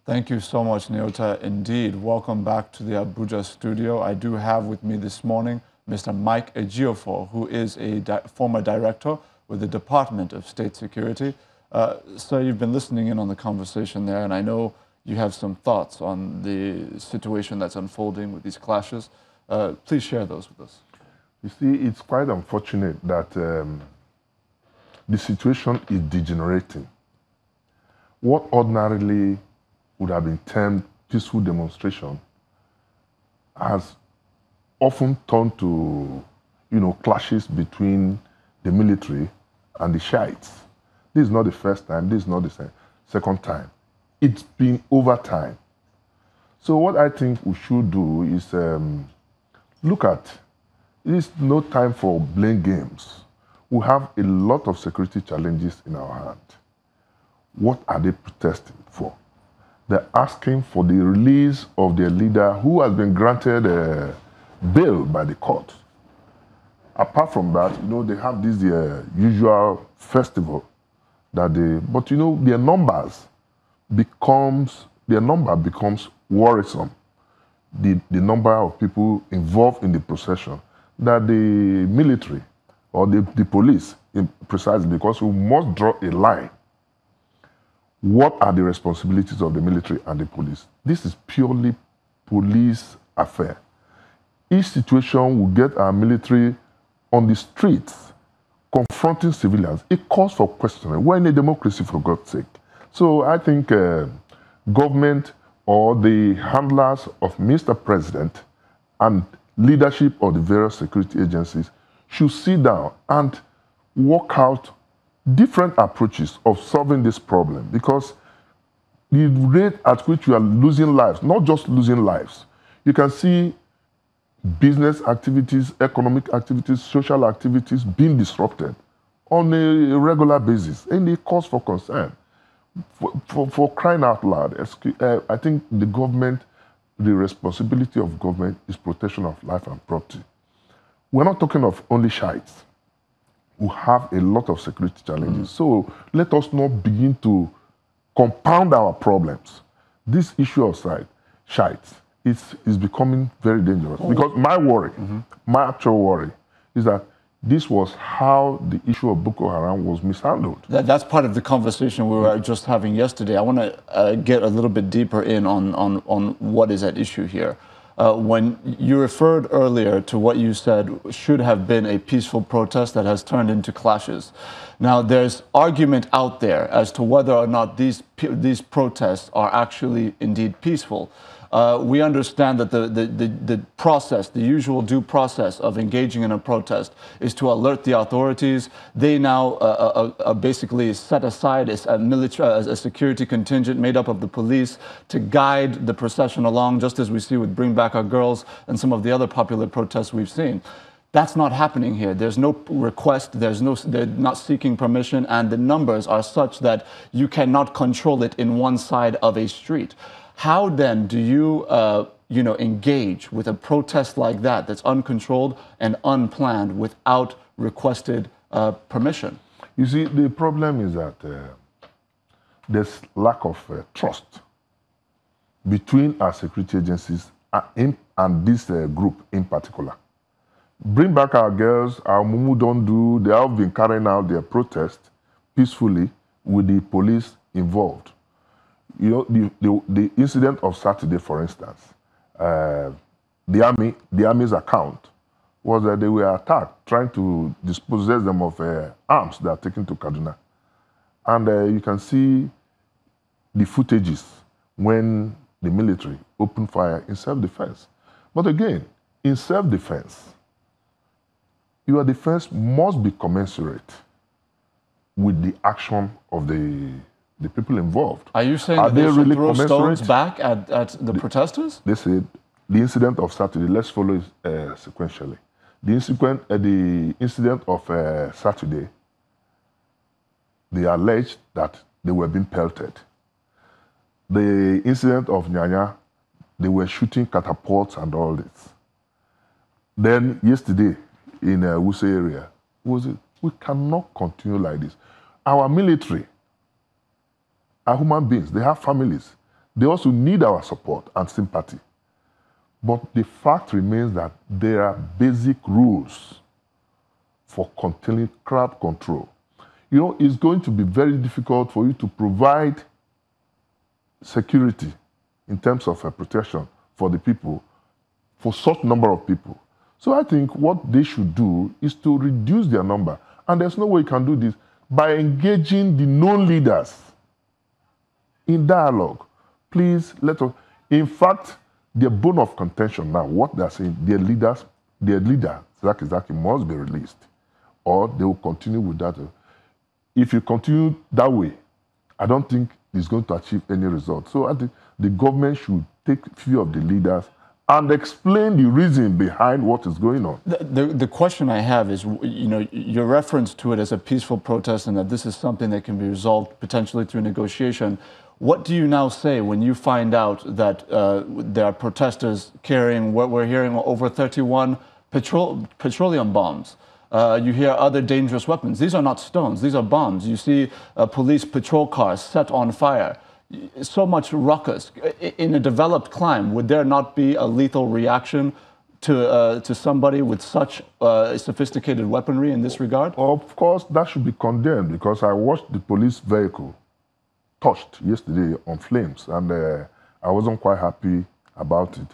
Thank you so much, Nyota. Indeed, welcome back to the Abuja studio. I do have with me this morning Mr. Mike Ejiofor, who is a former director with the Department of State Security. So you've been listening in on the conversation there, and I know you have some thoughts on the situation that's unfolding with these clashes. Please share those with us. You see, it's quite unfortunate that the situation is degenerating. What ordinarily would have been termed peaceful demonstration has often turned to, clashes between the military and the Shiites. This is not the first time, this is not the second time. It's been over time. So what I think we should do is look at, it is no time for blame games. We have a lot of security challenges in our hand. What are they protesting for? They're asking for the release of their leader who has been granted bail by the court. Apart from that, they have this usual festival that but their number becomes worrisome. The number of people involved in the procession, that the military or the police, precisely, because we must draw a line. What are the responsibilities of the military and the police? This is purely police affair. Each situation will get our military on the streets confronting civilians. It calls for questioning. We're in a democracy, for God's sake. So I think government or the handlers of Mr. President and leadership of the various security agencies should sit down and work out different approaches of solving this problem, because the rate at which we are losing lives, not just losing lives, you can see business activities, economic activities, social activities being disrupted on a regular basis, and it calls for concern. For crying out loud, I think the responsibility of government is protection of life and property. We're not talking of only Shiites who have a lot of security challenges. So let us not begin to compound our problems. This issue of Shiites is becoming very dangerous. Because my worry, my actual worry, is that this was how the issue of Boko Haram was mishandled. That's part of the conversation we were just having yesterday. I want to get a little bit deeper in on what is at issue here. When you referred earlier to what you said should have been a peaceful protest that has turned into clashes. Now, there's argument out there as to whether or not these protests are actually indeed peaceful. We understand that the process, the usual due process of engaging in a protest is to alert the authorities. They now basically set aside a security contingent made up of the police to guide the procession along, just as we see with Bring Back Our Girls and some of the other popular protests we've seen. That's not happening here. There's no request, they're not seeking permission, and the numbers are such that you cannot control it in one side of a street. How then do you, engage with a protest like that that's uncontrolled and unplanned without requested permission? You see, the problem is that there's lack of trust between our security agencies and this group in particular. Bring Back Our Girls, our Mumu Don't Do, they have been carrying out their protest peacefully with the police involved. The incident of Saturday, for instance, the army's account was that they were attacked, trying to dispossess them of arms they are taken to Kaduna. And you can see the footages when the military opened fire in self-defense. But again, in self-defense, your defense must be commensurate with the action of the people involved. Are you saying that they should really throw stones back at the protesters? They said the incident of Saturday, let's follow it sequentially. The incident of Saturday, they alleged that they were being pelted. The incident of Nyanya, they were shooting catapults and all this. Then yesterday in Wuse area, we cannot continue like this. Our military are human beings. They have families. They also need our support and sympathy. But the fact remains that there are basic rules for containing crowd control. You know, it's going to be very difficult for you to provide security in terms of protection for the people, for such number of people. So I think what they should do is to reduce their number. And there's no way you can do this by engaging the known leaders in dialogue. Please let us, in fact, their bone of contention now, what they're saying, their leader, Zaki, must be released, or they will continue with that. If you continue that way, I don't think it's going to achieve any result. So I think the government should take few of the leaders and explain the reason behind what is going on. The question I have is, you know, your reference to it as a peaceful protest and that this is something that can be resolved potentially through negotiation. What do you now say when you find out that there are protesters carrying what we're hearing over 31 petroleum bombs? You hear other dangerous weapons. These are not stones, these are bombs. You see police patrol cars set on fire. So much ruckus. In a developed clime, would there not be a lethal reaction to somebody with such sophisticated weaponry in this regard? Of course, that should be condemned, because I watched the police vehicle touched yesterday on flames, and I wasn't quite happy about it.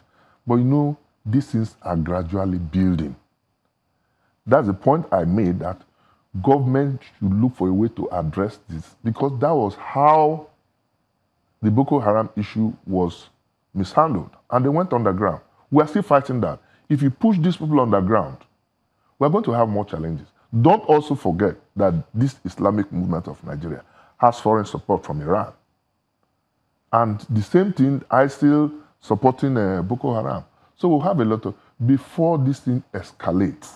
But you know, these things are gradually building. That's the point I made, that government should look for a way to address this, because that was how the Boko Haram issue was mishandled, and they went underground. We are still fighting that. If you push these people underground, we're going to have more challenges. Don't also forget that this Islamic movement of Nigeria has foreign support from Iran. And the same thing, ISIL supporting Boko Haram. So we'll have a lot of, before this thing escalates,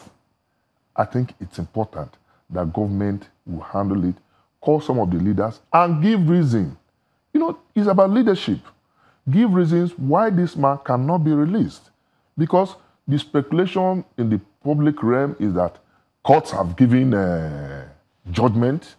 I think it's important that government will handle it, call some of the leaders, and give reason. You know, it's about leadership. Give reasons why this man cannot be released. Because the speculation in the public realm is that courts have given judgment,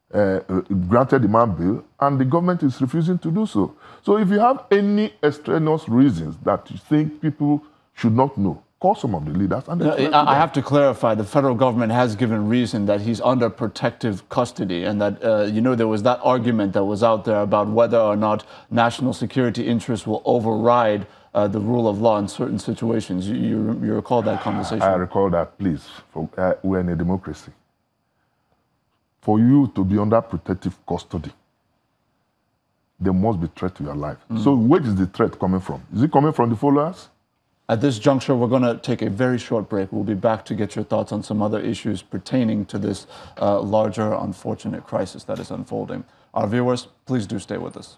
granted the man bail, and the government is refusing to do so. So if you have any extraneous reasons that you think people should not know, call some of the leaders. And I have to clarify, the federal government has given reason that he's under protective custody, and that, you know, there was that argument that was out there about whether or not national security interests will override the rule of law in certain situations. You recall that conversation? I recall that, please. We're in a democracy. For you to be under protective custody, there must be threat to your life. So where is the threat coming from? Is it coming from the followers? At this juncture, we're going to take a very short break. We'll be back to get your thoughts on some other issues pertaining to this larger, unfortunate crisis that is unfolding. Our viewers, please do stay with us.